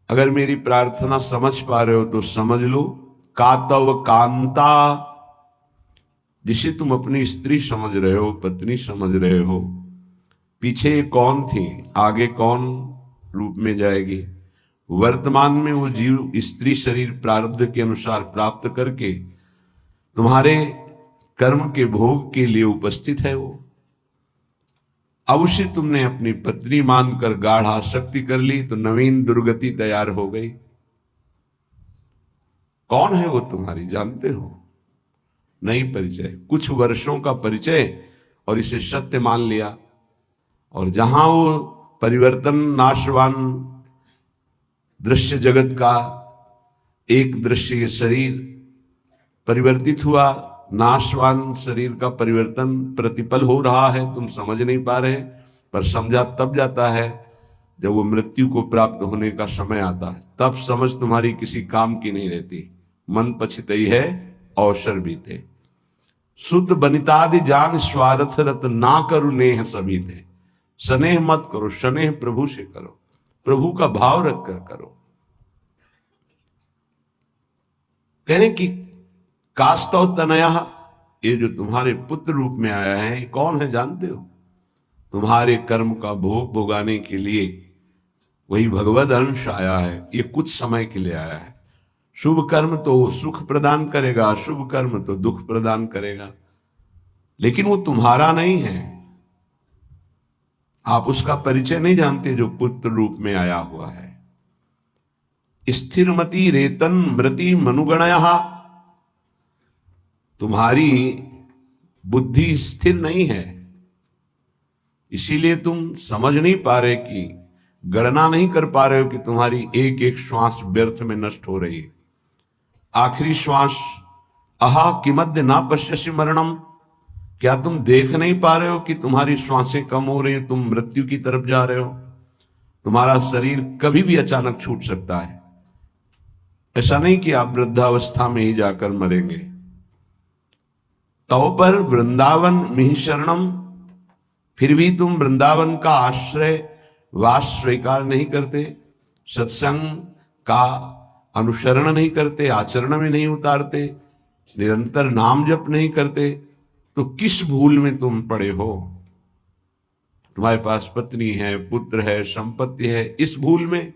अगर मेरी प्रार्थना समझ पा रहे हो तो समझ लो, कातव कांता, जिसे तुम अपनी स्त्री समझ रहे हो, पत्नी समझ रहे हो, पीछे कौन थी, आगे कौन रूप में जाएगी। वर्तमान में वो जीव स्त्री शरीर प्रारब्ध के अनुसार प्राप्त करके तुम्हारे कर्म के भोग के लिए उपस्थित है। वो अवश्य तुमने अपनी पत्नी मानकर गाढ़ आसक्ति कर ली तो नवीन दुर्गति तैयार हो गई। कौन है वो तुम्हारी, जानते हो? नहीं परिचय, कुछ वर्षों का परिचय और इसे सत्य मान लिया। और जहां वो परिवर्तन नाशवान दृश्य जगत का एक दृश्य शरीर परिवर्तित हुआ, नाशवान शरीर का परिवर्तन प्रतिपल हो रहा है, तुम समझ नहीं पा रहे, पर समझा तब जाता है जब वो मृत्यु को प्राप्त होने का समय आता है। तब समझ तुम्हारी किसी काम की नहीं रहती। मन पछितई है अवसर बीते, शुद्ध बनितादि जान स्वार्थ रत ना करू नेह सभी थे। स्नेह मत करो, स्नेह प्रभु से करो, प्रभु का भाव रख कर करो। कहने की कास्तव तनया, ये जो तुम्हारे पुत्र रूप में आया है कौन है जानते हो? तुम्हारे कर्म का भोग भोगाने के लिए वही भगवद अंश आया है। ये कुछ समय के लिए आया है। शुभ कर्म तो सुख प्रदान करेगा, अशुभ कर्म तो दुख प्रदान करेगा, लेकिन वो तुम्हारा नहीं है। आप उसका परिचय नहीं जानते जो पुत्र रूप में आया हुआ है। स्थिरमति रेतन मृति मनुगणया, तुम्हारी बुद्धि स्थिर नहीं है, इसीलिए तुम समझ नहीं पा रहे कि गणना नहीं कर पा रहे हो कि तुम्हारी एक एक श्वास व्यर्थ में नष्ट हो रही है। आखिरी श्वास अहा किमद्य ना पश्यसि मरणम, क्या तुम देख नहीं पा रहे हो कि तुम्हारी श्वासें कम हो रही है, तुम मृत्यु की तरफ जा रहे हो। तुम्हारा शरीर कभी भी अचानक छूट सकता है। ऐसा नहीं कि आप वृद्धावस्था में ही जाकर मरेंगे। तो पर वृंदावन मिहि शरणम, फिर भी तुम वृंदावन का आश्रय वास स्वीकार नहीं करते, सत्संग का अनुसरण नहीं करते, आचरण में नहीं उतारते, निरंतर नाम जप नहीं करते, तो किस भूल में तुम पड़े हो? तुम्हारे पास पत्नी है, पुत्र है, संपत्ति है, इस भूल में,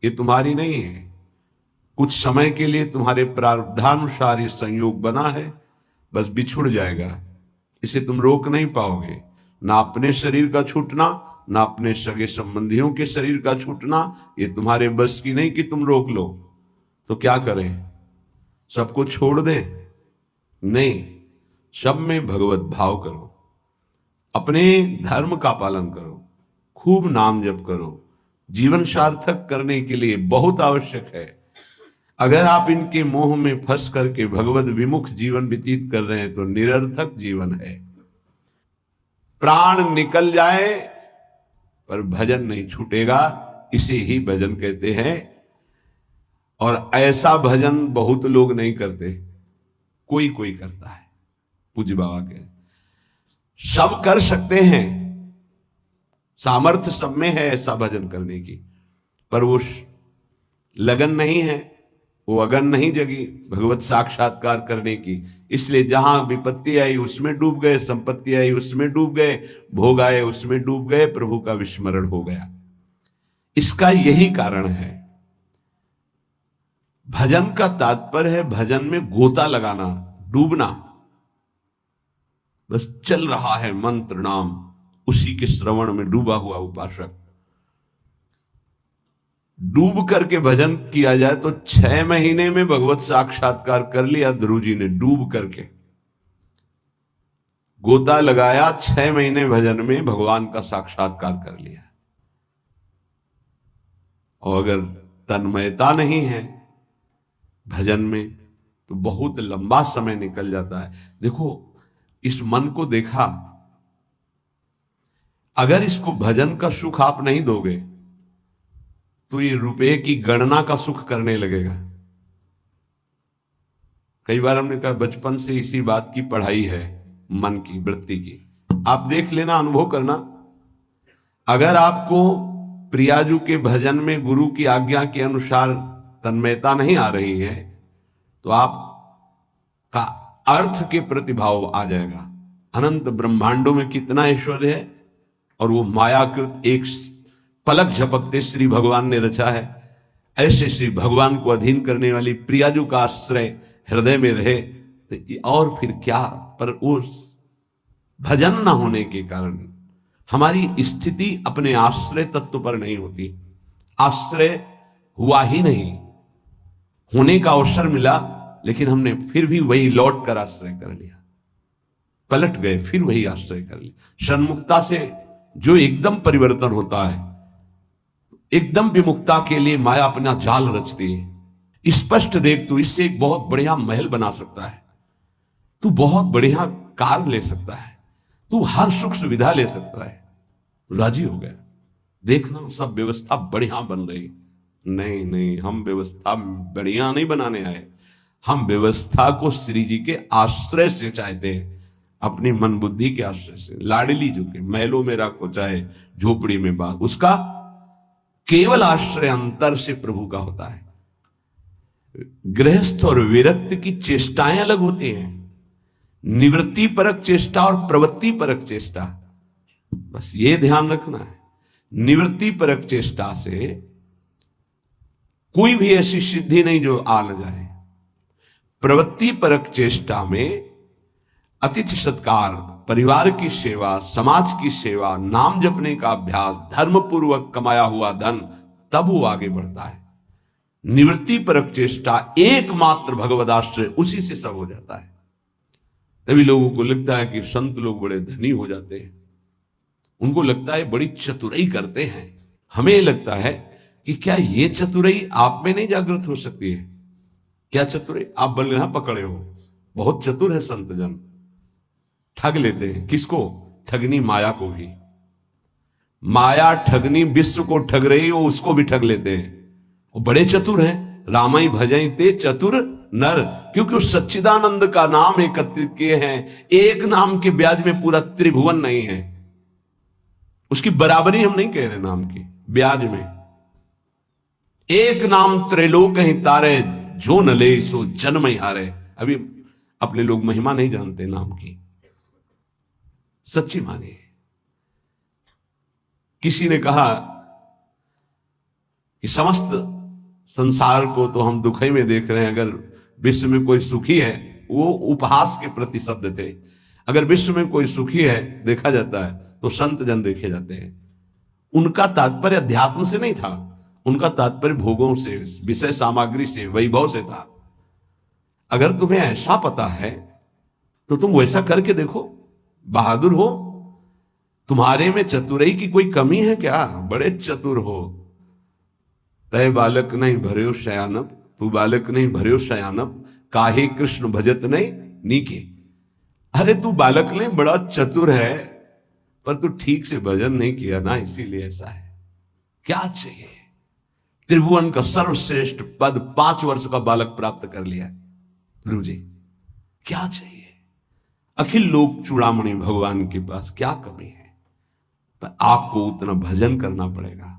ये तुम्हारी नहीं है। कुछ समय के लिए तुम्हारे प्रारब्धानुसार ये संयोग बना है, बस बिछुड़ जाएगा, इसे तुम रोक नहीं पाओगे। ना अपने शरीर का छूटना, ना अपने सगे संबंधियों के शरीर का छूटना, ये तुम्हारे बस की नहीं कि तुम रोक लो। तो क्या करें, सबको छोड़ दें? नहीं, सब में भगवत भाव करो, अपने धर्म का पालन करो, खूब नाम जप करो। जीवन सार्थक करने के लिए बहुत आवश्यक है। अगर आप इनके मोह में फंस करके भगवत विमुख जीवन व्यतीत कर रहे हैं तो निरर्थक जीवन है। प्राण निकल जाए पर भजन नहीं छूटेगा, इसे ही भजन कहते हैं। और ऐसा भजन बहुत लोग नहीं करते, कोई कोई करता है। पूज्य बाबा के सब कर सकते हैं, सामर्थ्य सब में है ऐसा भजन करने की, पर वो लगन नहीं है, वो अगन नहीं जगी भगवत साक्षात्कार करने की। इसलिए जहां विपत्ति आई उसमें डूब गए, संपत्ति आई उसमें डूब गए, भोग आए उसमें डूब गए, प्रभु का विस्मरण हो गया। इसका यही कारण है। भजन का तात्पर्य है भजन में गोता लगाना, डूबना। बस चल रहा है मंत्र नाम, उसी के श्रवण में डूबा हुआ उपासक। डूब करके भजन किया जाए तो 6 महीने में भगवत साक्षात्कार कर लिया ध्रुव जी ने। डूब करके गोता लगाया, 6 महीने भजन में भगवान का साक्षात्कार कर लिया। और अगर तन्मयता नहीं है भजन में तो बहुत लंबा समय निकल जाता है। देखो, इस मन को देखा, अगर इसको भजन का सुख आप नहीं दोगे तो ये रुपए की गणना का सुख करने लगेगा। कई बार हमने कहा बचपन से इसी बात की पढ़ाई है, मन की वृत्ति की। आप देख लेना, अनुभव करना। अगर आपको प्रियाजू के भजन में गुरु की आज्ञा के अनुसार तन्मयता नहीं आ रही है तो आपका अर्थ के प्रति भाव आ जाएगा। अनंत ब्रह्मांडों में कितना ऐश्वर्य है और वो मायाकृत एक पलक झपकते श्री भगवान ने रचा है। ऐसे श्री भगवान को अधीन करने वाली प्रियाजू का आश्रय हृदय में रहे तो और फिर क्या। पर उस भजन न होने के कारण हमारी स्थिति अपने आश्रय तत्व पर नहीं होती। आश्रय हुआ ही नहीं, होने का अवसर मिला लेकिन हमने फिर भी वही लौट कर आश्रय कर लिया, पलट गए फिर वही आश्रय कर लिया। सन्मुक्ता से जो एकदम परिवर्तन होता है, एकदम विमुक्ता के लिए माया अपना जाल रचती है। स्पष्ट देख, तू इससे एक बहुत बढ़िया महल बना सकता है, तू बहुत बढ़िया कार ले सकता है, तू हर सुख सुविधा ले सकता है। राजी हो गया, देखना सब व्यवस्था बढ़िया बन रही। नहीं नहीं, हम व्यवस्था बढ़िया नहीं बनाने आए, हम व्यवस्था को श्री जी के आश्रय से चाहते हैं, अपनी मन बुद्धि के आश्रय से। लाडली जो के महलों में रखो चाहे झोपड़ी में बात, उसका केवल आश्रय अंतर से प्रभु का होता है। गृहस्थ और विरक्त की चेष्टाएं अलग होती हैं, निवृत्ति परक चेष्टा और प्रवृत्ति परक चेष्टा, बस ये ध्यान रखना है। निवृत्ति परक चेष्टा से कोई भी ऐसी सिद्धि नहीं जो आ न जाए। प्रवृत्ति परक चेष्टा में अतिथि सत्कार, परिवार की सेवा, समाज की सेवा, नाम जपने का अभ्यास, धर्म पूर्वक कमाया हुआ धन, तब वो आगे बढ़ता है। निवृत्ति परक चेष्टा एकमात्र भगवदाश्रय, उसी से सब हो जाता है। तभी लोगों को लगता है कि संत लोग बड़े धनी हो जाते हैं, उनको लगता है बड़ी चतुराई करते हैं। हमें लगता है कि क्या ये चतुराई आप में नहीं जागृत हो सकती है? क्या चतुराई? आप बलगहा पकड़े हो, बहुत चतुर है संत जन, ठग लेते हैं। किसको? ठगनी माया को भी। माया ठगनी विश्व को ठग रही हो, उसको भी ठग लेते हैं। वो बड़े चतुर हैं। रामाई भजई ते चतुर नर, क्योंकि उस सच्चिदानंद का नाम एकत्रित किए हैं। एक नाम के ब्याज में पूरा त्रिभुवन नहीं है, उसकी बराबरी हम नहीं कह रहे नाम की ब्याज में। एक नाम त्रैलोक ही तारे, जो न ले सो जन्म ही हारे। अभी अपने लोग महिमा नहीं जानते नाम की, सच्ची मानिए। किसी ने कहा कि समस्त संसार को तो हम दुखई में देख रहे हैं, अगर विश्व में कोई सुखी है, वो उपहास के प्रति शब्द थे। अगर विश्व में कोई सुखी है देखा जाता है तो संत जन देखे जाते हैं। उनका तात्पर्य अध्यात्म से नहीं था, उनका तात्पर्य भोगों से, विषय सामग्री से, वैभव से था। अगर तुम्हें ऐसा पता है तो तुम वैसा करके देखो, बहादुर हो। तुम्हारे में चतुराई की कोई कमी है क्या? बड़े चतुर हो। तय बालक नहीं भर्यो शयानब, तू बालक नहीं भर्यो शयानब, काहे कृष्ण भजत नहीं नीके। अरे तू बालक नहीं, बड़ा चतुर है, पर तू ठीक से भजन नहीं किया ना, इसीलिए ऐसा है। क्या चाहिए? त्रिभुवन का सर्वश्रेष्ठ पद 5 वर्ष का बालक प्राप्त कर लिया गुरु जी, क्या चाहिए? अखिल लोक चूड़ामणि भगवान के पास क्या कमी है? पर आपको उतना भजन करना पड़ेगा,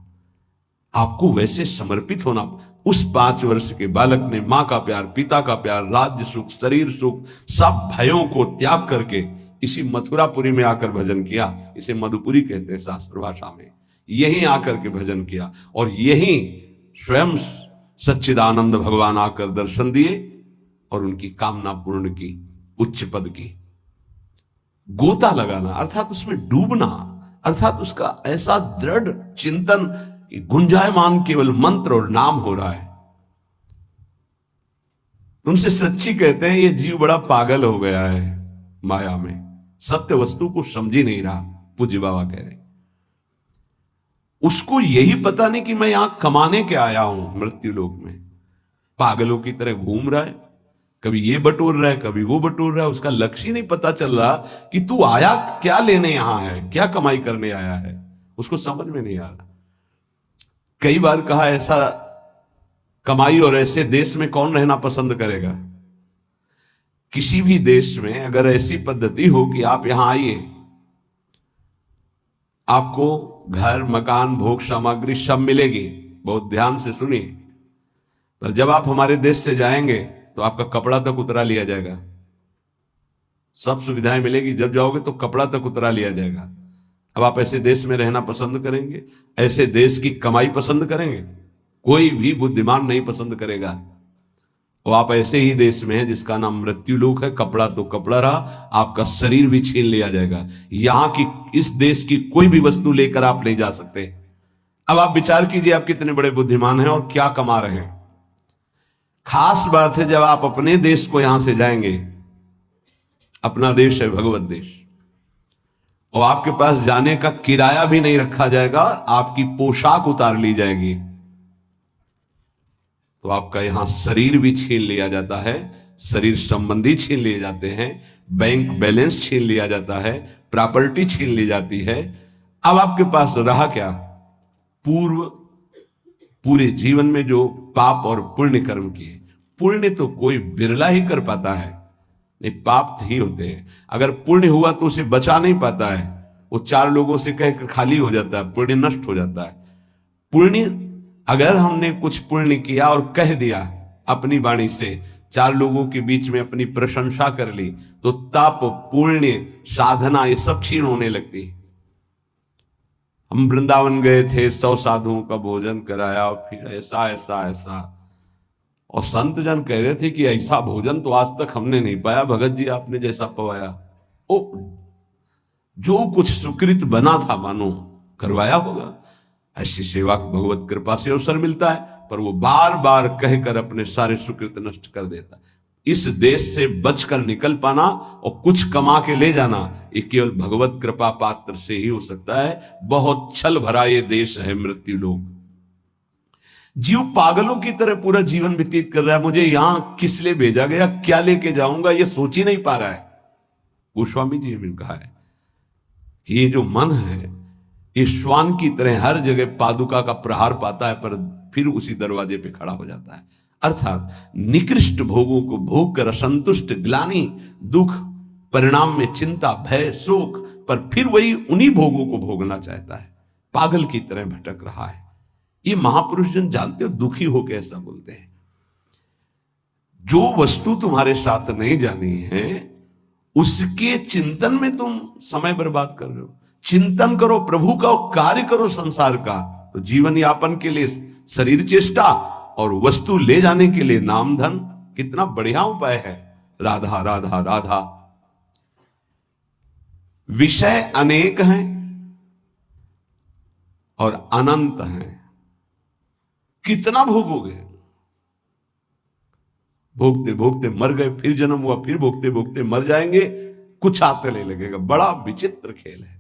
आपको वैसे समर्पित होना। उस 5 वर्ष के बालक ने मां का प्यार, पिता का प्यार, राज्य सुख, शरीर सुख, सब भयों को त्याग करके इसी मथुरापुरी में आकर भजन किया। इसे मधुपुरी कहते हैं शास्त्र भाषा में। यहीं आकर के भजन किया और यहीं स्वयं सच्चिदानंद भगवान आकर दर्शन दिए और उनकी कामना पूर्ण की, उच्च पद की। गोता लगाना अर्थात उसमें डूबना, अर्थात उसका ऐसा दृढ़ चिंतन कि गुंजायमान केवल मंत्र और नाम हो रहा है। तुमसे सच्ची कहते हैं ये जीव बड़ा पागल हो गया है माया में, सत्य वस्तु को समझ ही नहीं रहा। पूज्य बाबा कह रहे उसको यही पता नहीं कि मैं यहां कमाने के आया हूं मृत्यु लोक में। पागलों की तरह घूम रहा है, कभी ये बटोर रहा है, कभी वो बटोर रहा है। उसका लक्ष्य ही नहीं पता चल रहा कि तू आया क्या लेने यहां है, क्या कमाई करने आया है, उसको समझ में नहीं आ रहा। कई बार कहा ऐसा कमाई और ऐसे देश में कौन रहना पसंद करेगा? किसी भी देश में अगर ऐसी पद्धति हो कि आप यहां आइए, आपको घर मकान भोग सामग्री सब मिलेगी, बहुत ध्यान से सुनिए। पर जब आप हमारे देश से जाएंगे तो आपका कपड़ा तक उतरा लिया जाएगा। सब सुविधाएं मिलेगी, जब जाओगे तो कपड़ा तक उतरा लिया जाएगा। अब आप ऐसे देश में रहना पसंद करेंगे? ऐसे देश की कमाई पसंद करेंगे? कोई भी बुद्धिमान नहीं पसंद करेगा। और आप ऐसे ही देश में हैं जिसका नाम मृत्यु लोक है। कपड़ा तो कपड़ा रहा, आपका शरीर भी छीन लिया जाएगा। यहां की, इस देश की कोई भी वस्तु लेकर आप नहीं जा सकते। अब आप विचार कीजिए, आप कितने बड़े बुद्धिमान हैं और क्या कमा रहे हैं। खास बात है, जब आप अपने देश को यहां से जाएंगे, अपना देश है भगवत देश, और आपके पास जाने का किराया भी नहीं रखा जाएगा, आपकी पोशाक उतार ली जाएगी, तो आपका यहां शरीर भी छीन लिया जाता है, शरीर संबंधी छीन लिए जाते हैं, बैंक बैलेंस छीन लिया जाता है, प्रॉपर्टी छीन ली जाती है। अब आपके पास रहा क्या? पूरे जीवन में जो पाप और पुण्य कर्म किए। पुण्य तो कोई बिरला ही कर पाता है, नहीं पाप ही होते हैं। अगर पुण्य हुआ तो उसे बचा नहीं पाता है, वो चार लोगों से कहकर खाली हो जाता है, पुण्य नष्ट हो जाता है। पुण्य, अगर हमने कुछ पुण्य किया और कह दिया अपनी वाणी से, चार लोगों के बीच में अपनी प्रशंसा कर ली, तो तप पुण्य साधना ये सब क्षीण होने लगती। हम वृंदावन गए थे, 100 साधुओं का भोजन कराया, और फिर ऐसा ऐसा ऐसा, और संत जन कह रहे थे कि ऐसा भोजन तो आज तक हमने नहीं पाया भगत जी, आपने जैसा पवाया। ओ, जो कुछ सुकृत बना था मानो करवाया होगा। ऐसी सेवा को भगवत कृपा से अवसर मिलता है, पर वो बार बार कहकर अपने सारे सुकृत नष्ट कर देता। इस देश से बचकर निकल पाना और कुछ कमा के ले जाना, ये केवल भगवत कृपा पात्र से ही हो सकता है। बहुत छल भरा ये देश है मृत्यु लोक। जीव पागलों की तरह पूरा जीवन व्यतीत कर रहा है। मुझे यहां किस लिए भेजा गया, क्या लेके जाऊंगा, ये सोच ही नहीं पा रहा है। गोस्वामी जी ने कहा है कि ये जो मन है, ये श्वान की तरह हर जगह पादुका का प्रहार पाता है, पर फिर उसी दरवाजे पे खड़ा हो जाता है। अर्थात निकृष्ट भोगों को भोग कर असंतुष्ट, ग्लानि, दुख, परिणाम में चिंता, भय, शोक, पर फिर वही उन्हीं भोगों को भोगना चाहता है। पागल की तरह भटक रहा है। ये महापुरुष जन जानते हो, दुखी होकर ऐसा बोलते हैं। जो वस्तु तुम्हारे साथ नहीं जानी है, उसके चिंतन में तुम समय बर्बाद कर रहे हो। चिंतन करो प्रभु का और कार्य करो संसार का, तो जीवन यापन के लिए शरीर चेष्टा और वस्तु ले जाने के लिए नाम धन, कितना बढ़िया उपाय है। राधा राधा राधा। विषय अनेक हैं और अनंत हैं, कितना भोगोगे। भोगते भोगते मर गए, फिर जन्म हुआ, फिर भोगते भोगते मर जाएंगे, कुछ आते नहीं लगेगा। बड़ा विचित्र खेल है,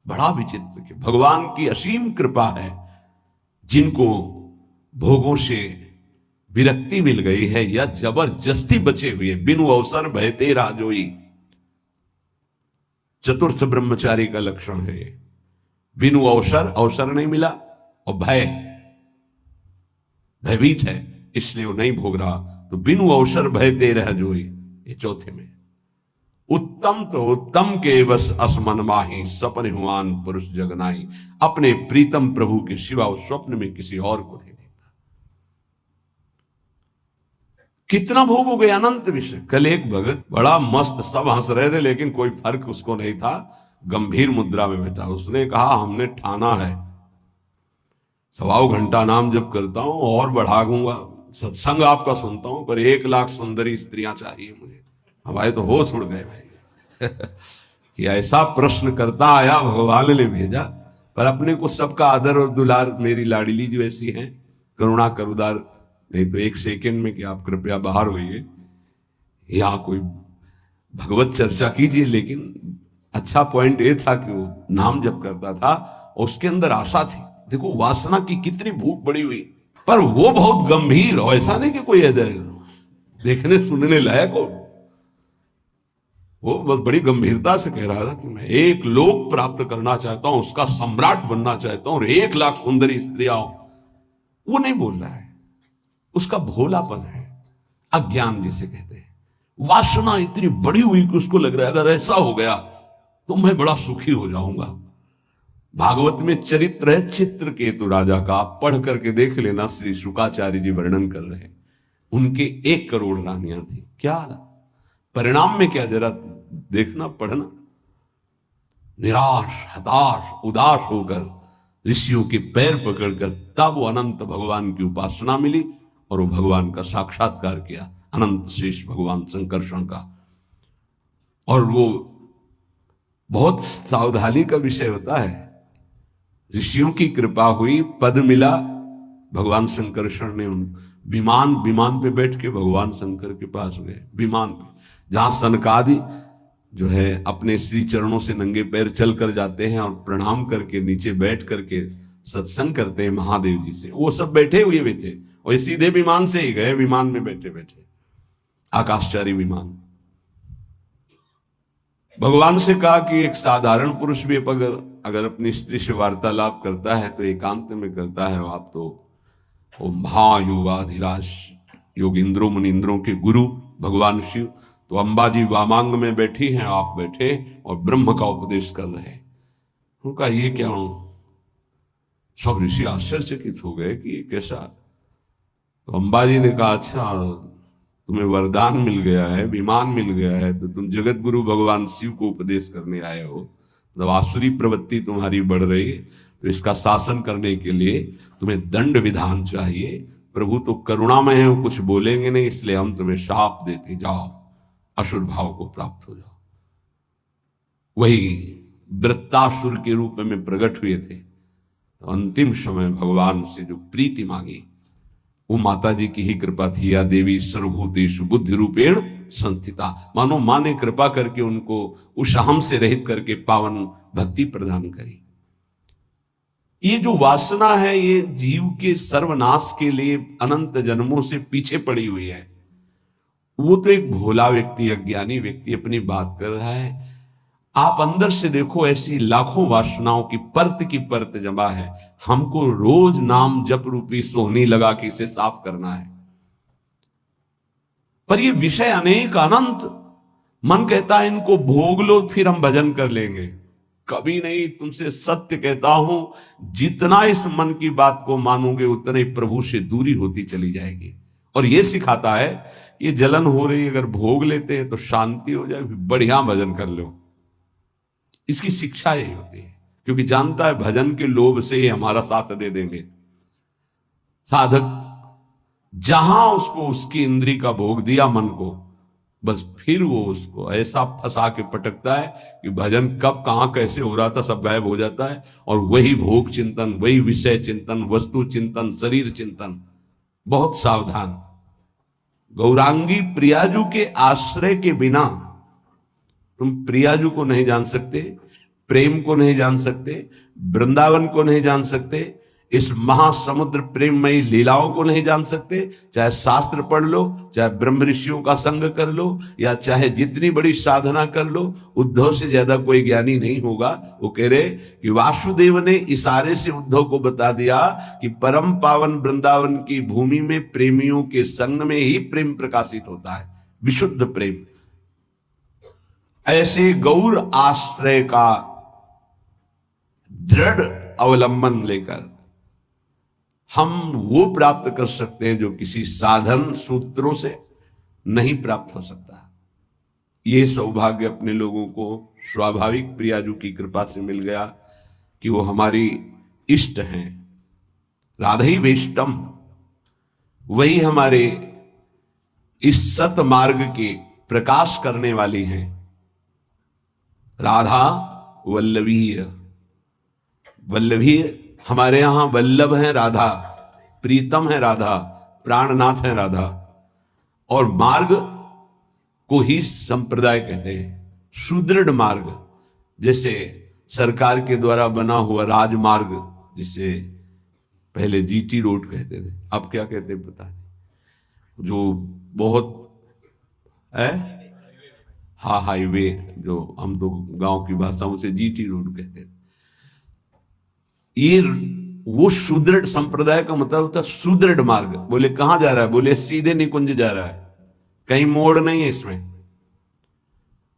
बड़ा विचित्र खेल। भगवान की असीम कृपा है, जिनको भोगों से विरक्ति मिल गई है या जबरदस्ती बचे हुए, बिनु अवसर भयते राजोई। चतुर्थ ब्रह्मचारी का लक्षण है ये। बिनु अवसर नहीं मिला, और भयभीत है, इसलिए वो नहीं भोग रहा। तो बिनु अवसर भयते रह जोई, ये चौथे में। उत्तम तो उत्तम के बस असमन माही, सपने हुआन पुरुष जगनाई। अपने प्रीतम प्रभु के सिवा उस स्वप्न में किसी और को नहीं देखता। कितना भोगोगे, अनंत विषय। कल एक भगत बड़ा मस्त, सब हंस रहे थे लेकिन कोई फर्क उसको नहीं था, गंभीर मुद्रा में बैठा। उसने कहा, हमने ठाना है 1.25 घंटा नाम जप करता हूं और बढ़ा दूंगा, सत्संग आपका सुनता हूं, पर 1 लाख सुंदरी स्त्रियां चाहिए मुझे। हमारे तो होश उड़ गए भाई कि ऐसा प्रश्न करता आया, भगवान ने भेजा। पर अपने को सबका आदर और दुलार, मेरी लाडली जो ऐसी हैं, करुणा करुदार, नहीं तो 1 सेकंड में कि आप कृपया बाहर होइए, यहां कोई भगवत चर्चा कीजिए। लेकिन अच्छा पॉइंट ये था कि वो नाम जप करता था, उसके अंदर आशा थी। देखो वासना की कितनी भूख बड़ी हुई, पर वो बहुत गंभीर, और ऐसा नहीं कि कोई देखने सुनने लायक हो। वो बस बड़ी गंभीरता से कह रहा था कि मैं 1 लोक प्राप्त करना चाहता हूं, उसका सम्राट बनना चाहता हूं, और 1 लाख सुंदरी स्त्रियां। वो नहीं बोल रहा है, उसका भोलापन है, अज्ञान जिसे कहते हैं। वासना इतनी बड़ी हुई कि उसको लग रहा है अगर ऐसा हो गया तो मैं बड़ा सुखी हो जाऊंगा। भागवत में चरित्र है चित्रकेतु राजा का, आप पढ़ करके देख लेना, श्री शुकाचार्य जी वर्णन कर रहे हैं। उनके 1 करोड़ रानियां थी। क्या परिणाम में क्या, जरा देखना पढ़ना। निराश, हताश, उदास होकर ऋषियों के पैर पकड़कर तब वो अनंत भगवान की उपासना मिली और वो भगवान का साक्षात्कार किया, अनंत शेष भगवान संकर्षण का। और वो बहुत सावधानी का विषय होता है। ऋषियों की कृपा हुई, पद मिला, भगवान संकर्षण ने उन विमान पे बैठ के भगवान शंकर के पास गए। विमान पे, जहां सनकादि जो है अपने श्री चरणों से नंगे पैर चल कर जाते हैं और प्रणाम करके नीचे बैठ करके सत्संग करते हैं महादेव जी से, वो सब बैठे हुए भी थे और ये सीधे विमान से ही गए। विमान में बैठे बैठे, आकाशचारी विमान। भगवान से कहा कि एक साधारण पुरुष भी अगर अपनी स्त्री से वार्तालाप करता है तो एकांत में करता है। आप तो महायोगाधिराज योगिंद्रों मुनिंद्रों के गुरु भगवान शिव, तो अंबा जी वामांग में बैठी हैं, आप बैठे और ब्रह्म का उपदेश कर रहे हैं। उनका ये क्या हूं, सब ऋषि आश्चर्यचकित हो गए कि ये कैसा। तो अंबा जी ने कहा, अच्छा तुम्हें वरदान मिल गया है, विमान मिल गया है, तो तुम जगत गुरु भगवान शिव को उपदेश करने आए हो, मतलब आसुरी प्रवृत्ति तुम्हारी बढ़ रही है, तो इसका शासन करने के लिए तुम्हें दंड विधान चाहिए। प्रभु तो करुणामय है, वो कुछ बोलेंगे नहीं, इसलिए हम तुम्हें शाप देते, जाओ असुर भाव को प्राप्त हो जाओ। वही वृत्तासुर के रूप में प्रकट हुए थे। तो अंतिम समय भगवान से जो प्रीति मांगी वो माता जी की ही कृपा थी। या देवी सर्वभूतेषु बुद्धि रूपेण संस्थिता, मानो मां ने कृपा करके उनको उस अहम से रहित करके पावन भक्ति प्रदान करी। ये जो वासना है ये जीव के सर्वनाश के लिए अनंत जन्मों से पीछे पड़ी हुई है। वो तो एक भोला व्यक्ति, अज्ञानी व्यक्ति अपनी बात कर रहा है। आप अंदर से देखो, ऐसी लाखों वासनाओं की परत जमा है। हमको रोज नाम जप रूपी सोहनी लगा के इसे साफ करना है। पर ये विषय अनेक अनंत, मन कहता है इनको भोग लो फिर हम भजन कर लेंगे। कभी नहीं, तुमसे सत्य कहता हूं, जितना इस मन की बात को मानोगे उतने प्रभु से दूरी होती चली जाएगी। और ये सिखाता है ये जलन हो रही, अगर भोग लेते हैं तो शांति हो जाए, बढ़िया भजन कर लो। इसकी शिक्षा यही होती है, क्योंकि जानता है भजन के लोभ से ही हमारा साथ दे देंगे। साधक जहां उसको उसकी इंद्री का भोग दिया मन को, बस फिर वो उसको ऐसा फंसा के पटकता है कि भजन कब कहां कैसे हो रहा था सब गायब हो जाता है। और वही भोग चिंतन, वही विषय चिंतन, वस्तु चिंतन, शरीर चिंतन। बहुत सावधान। गौरांगी प्रियाजू के आश्रय के बिना तुम प्रियाजू को नहीं जान सकते, प्रेम को नहीं जान सकते, वृंदावन को नहीं जान सकते, इस महासमुद्र प्रेममयी लीलाओं को नहीं जान सकते। चाहे शास्त्र पढ़ लो, चाहे ब्रह्म ऋषियों का संग कर लो, या चाहे जितनी बड़ी साधना कर लो, उद्धव से ज्यादा कोई ज्ञानी नहीं होगा। वो कह रहे कि वासुदेव ने इशारे से उद्धव को बता दिया कि परम पावन वृंदावन की भूमि में प्रेमियों के संग में ही प्रेम प्रकाशित होता है, विशुद्ध प्रेम। ऐसे गौर आश्रय का दृढ़ अवलंबन लेकर हम वो प्राप्त कर सकते हैं जो किसी साधन सूत्रों से नहीं प्राप्त हो सकता। ये सौभाग्य अपने लोगों को स्वाभाविक प्रियाजू की कृपा से मिल गया कि वो हमारी इष्ट हैं। राधे वेष्टम, वही हमारे इस सत मार्ग के प्रकाश करने वाली हैं। राधा वल्लभीय, वल्लभीय हमारे यहां वल्लभ है राधा, प्रीतम है राधा, प्राणनाथ है राधा। और मार्ग को ही संप्रदाय कहते हैं, सुदृढ़ मार्ग। जैसे सरकार के द्वारा बना हुआ राजमार्ग, जिसे पहले जीटी रोड कहते थे, अब क्या कहते हैं पता नहीं, जो बहुत है, हाँ हाईवे, जो हम तो गांव की भाषा से जीटी रोड कहते थे। ये वो सुदृढ़ संप्रदाय का मतलब होता है सुदृढ़ मार्ग। बोले कहां जा रहा है, बोले सीधे निकुंज जा रहा है, कहीं मोड़ नहीं है इसमें।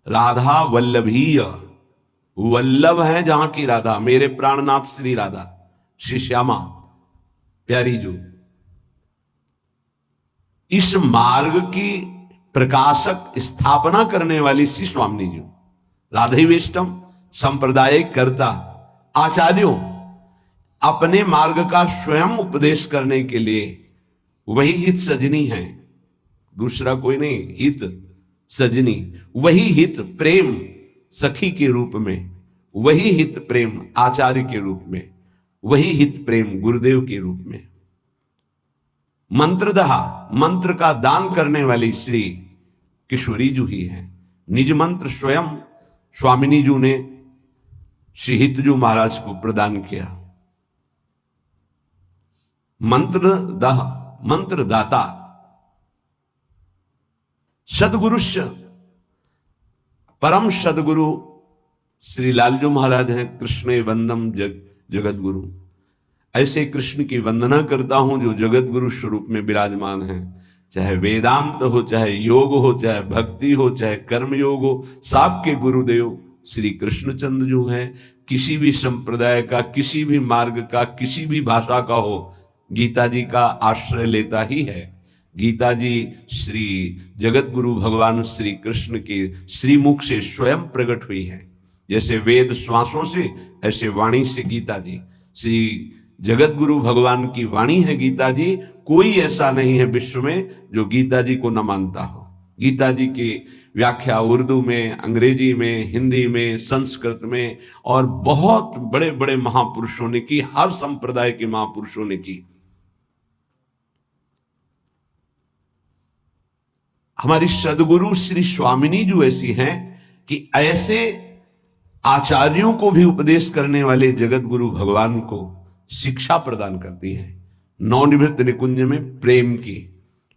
राधा वल्लभीय, वल्लभ है जहां की राधा, मेरे प्राणनाथ श्री राधा, श्री श्यामा प्यारी जो, इस मार्ग की प्रकाशक स्थापना करने वाली श्री स्वामी जी, राधेवेष्टम संप्रदायिक कर्ता आचार्यों, अपने मार्ग का स्वयं उपदेश करने के लिए वही हित सजनी है, दूसरा कोई नहीं। हित सजनी, वही हित प्रेम सखी के रूप में, वही हित प्रेम आचार्य के रूप में, वही हित प्रेम गुरुदेव के रूप में। मंत्रदहा, मंत्र का दान करने वाली श्री किशोरी जू ही है। निज मंत्र स्वयं स्वामिनी जू ने श्री हितजू महाराज को प्रदान किया। मंत्रदह, मंत्रदाता सदगुरुश्य, परम सदगुरु श्री लालजू महाराज हैं। कृष्ण वंदम जगत गुरु, ऐसे कृष्ण की वंदना करता हूं जो जगत गुरु स्वरूप में विराजमान है। चाहे वेदांत हो, चाहे योग हो, चाहे भक्ति हो, चाहे कर्म योग हो, सबके गुरुदेव श्री कृष्णचंद्र जो हैं। किसी भी संप्रदाय का, किसी भी मार्ग का, किसी भी भाषा का हो, गीता जी का आश्रय लेता ही है। गीता जी श्री जगत गुरु भगवान श्री कृष्ण के श्रीमुख से स्वयं प्रकट हुई है। जैसे वेद श्वासों से, ऐसे वाणी से गीता जी श्री जगत गुरु भगवान की वाणी है गीता जी। कोई ऐसा नहीं है विश्व में जो गीता जी को न मानता हो। गीता जी की व्याख्या उर्दू में, अंग्रेजी में, हिंदी में, संस्कृत में और बहुत बड़े बड़े महापुरुषों ने की, हर संप्रदाय के महापुरुषों ने की। हमारी सदगुरु श्री स्वामिनी जो ऐसी हैं कि ऐसे आचार्यों को भी उपदेश करने वाले जगत गुरु भगवान को शिक्षा प्रदान करती है। नवनिवृत्त निकुंज में प्रेम की,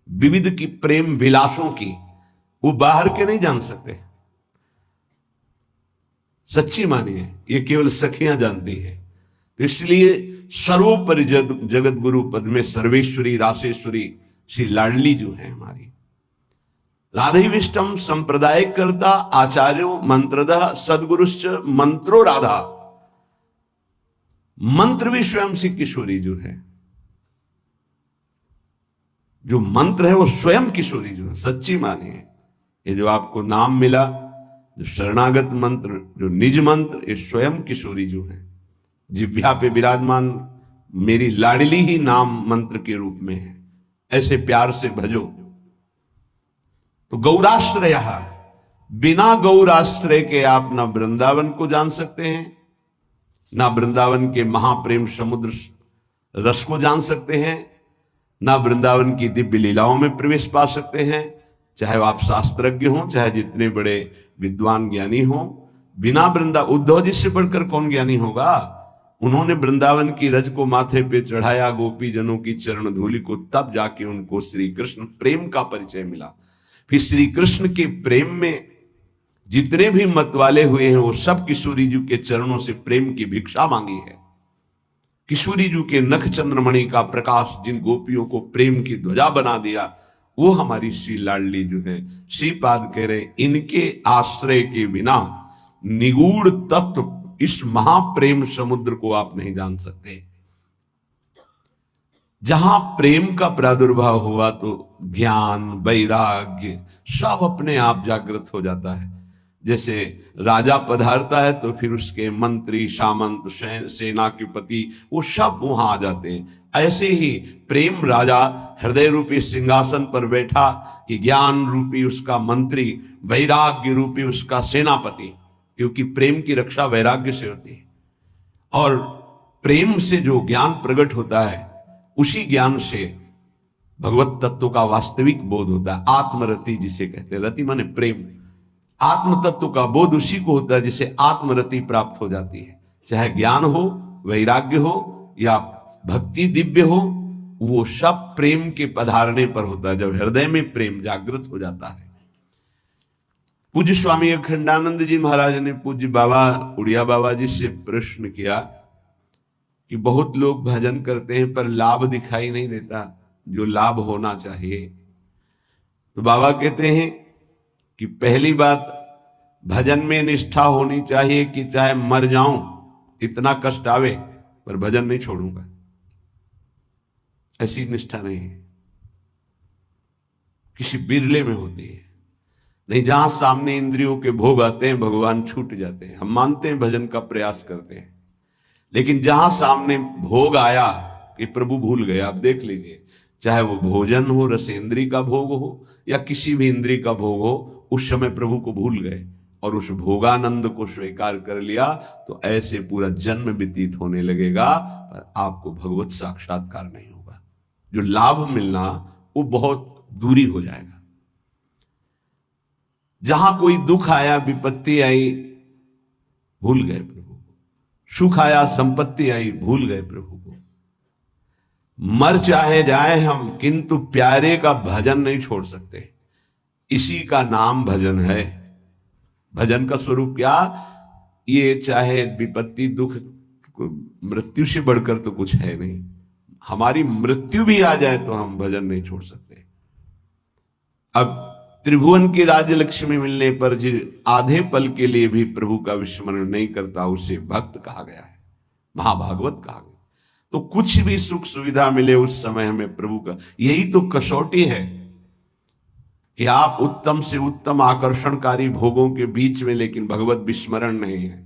विविध की प्रेम विलासों की, वो बाहर के नहीं जान सकते। सच्ची मानिए, ये केवल सखियां जानती है। तो इसलिए सर्वोपरि जगत गुरु पद में सर्वेश्वरी रासेश्वरी श्री लाडली जो है हमारी। राधेविष्टम संप्रदाय कर्ता आचार्यो मंत्रदः सदगुरुश्च मंत्रो राधा, मंत्र भी स्वयं श्री किशोरी जो है। जो मंत्र है वो स्वयं किशोरी जो है। सच्ची मानिए, ये जो आपको नाम मिला, जो शरणागत मंत्र, जो निज मंत्र, ये स्वयं किशोरी जो है। जिह्वा पे विराजमान मेरी लाडली ही नाम मंत्र के रूप में है। ऐसे प्यार से भजो। तो गौराश्रय, बिना गौराश्रय के आप ना वृंदावन को जान सकते हैं, ना वृंदावन के महाप्रेम समुद्र रस को जान सकते हैं, ना वृंदावन की दिव्य लीलाओं में प्रवेश पा सकते हैं। चाहे आप शास्त्रज्ञ हों, चाहे जितने बड़े विद्वान ज्ञानी हों, बिना उद्धव जी से बढ़कर कौन ज्ञानी होगा। उन्होंने वृंदावन की रज को माथे पे चढ़ाया, गोपी जनों की चरण धूलि को, तब जाके उनको श्री कृष्ण प्रेम का परिचय मिला। फिर श्री कृष्ण के प्रेम में जितने भी मत वाले हुए हैं वो सब किशोरी जी के चरणों से प्रेम की भिक्षा मांगी है। किशोरी जी के नख चंद्रमणि का प्रकाश जिन गोपियों को प्रेम की ध्वजा बना दिया, वो हमारी श्री लाडली जो है। श्रीपाद कह रहे, इनके आश्रय के बिना निगूढ़ तत्व इस महाप्रेम समुद्र को आप नहीं जान सकते। जहां प्रेम का प्रादुर्भाव हुआ तो ज्ञान, वैराग्य सब अपने आप जागृत हो जाता है। जैसे राजा पधारता है तो फिर उसके मंत्री, सामंत, सेना के पति, वो सब वहां आ जाते हैं। ऐसे ही प्रेम राजा हृदय रूपी सिंहासन पर बैठा कि ज्ञान रूपी उसका मंत्री, वैराग्य रूपी उसका सेनापति, क्योंकि प्रेम की रक्षा वैराग्य से होती है। और प्रेम से जो ज्ञान प्रकट होता है, उसी ज्ञान से भगवत तत्व का वास्तविक बोध होता है। आत्मरति जिसे कहते हैं, रति माने प्रेम। आत्म तत्व का बोध उसी को होता है जिसे आत्मरति प्राप्त हो जाती है। चाहे ज्ञान हो, वैराग्य हो या भक्ति दिव्य हो, वो सब प्रेम के पधारने पर होता है, जब हृदय में प्रेम जागृत हो जाता है। पूज्य स्वामी अखंडानंद जी महाराज ने पूज्य बाबा उड़िया बाबा जी से प्रश्न किया कि बहुत लोग भजन करते हैं पर लाभ दिखाई नहीं देता, जो लाभ होना चाहिए। तो बाबा कहते हैं कि पहली बात, भजन में निष्ठा होनी चाहिए कि चाहे मर जाऊं, इतना कष्ट आवे, पर भजन नहीं छोड़ूंगा, ऐसी निष्ठा नहीं है। किसी बिरले में होती है। नहीं, जहां सामने इंद्रियों के भोग आते हैं भगवान छूट जाते हैं। हम मानते हैं, भजन का प्रयास करते हैं, लेकिन जहां सामने भोग आया कि प्रभु भूल गए। आप देख लीजिए, चाहे वो भोजन हो, रसेंद्री का भोग हो या किसी भी इंद्री का भोग हो, उस समय प्रभु को भूल गए और उस भोगानंद को स्वीकार कर लिया, तो ऐसे पूरा जन्म व्यतीत होने लगेगा, पर आपको भगवत साक्षात्कार नहीं होगा। जो लाभ मिलना वो बहुत दूरी हो जाएगा। जहां कोई दुख आया, विपत्ति आई, भूल गए प्रभु को। सुख आया, संपत्ति आई, भूल गए प्रभु को। मर चाहे जाए हम, किंतु प्यारे का भजन नहीं छोड़ सकते। इसी का नाम भजन है। भजन का स्वरूप क्या? ये चाहे विपत्ति, दुख, मृत्यु से बढ़कर तो कुछ है नहीं। हमारी मृत्यु भी आ जाए तो हम भजन नहीं छोड़ सकते। अब त्रिभुवन की राज्य लक्ष्मी मिलने पर जो आधे पल के लिए भी प्रभु का विस्मरण नहीं करता, उसे भक्त कहा गया है, महाभागवत कहा गया। तो कुछ भी सुख सुविधा मिले उस समय हमें प्रभु का, यही तो कसौटी है कि आप उत्तम से उत्तम आकर्षणकारी भोगों के बीच में, लेकिन भगवत विस्मरण नहीं है।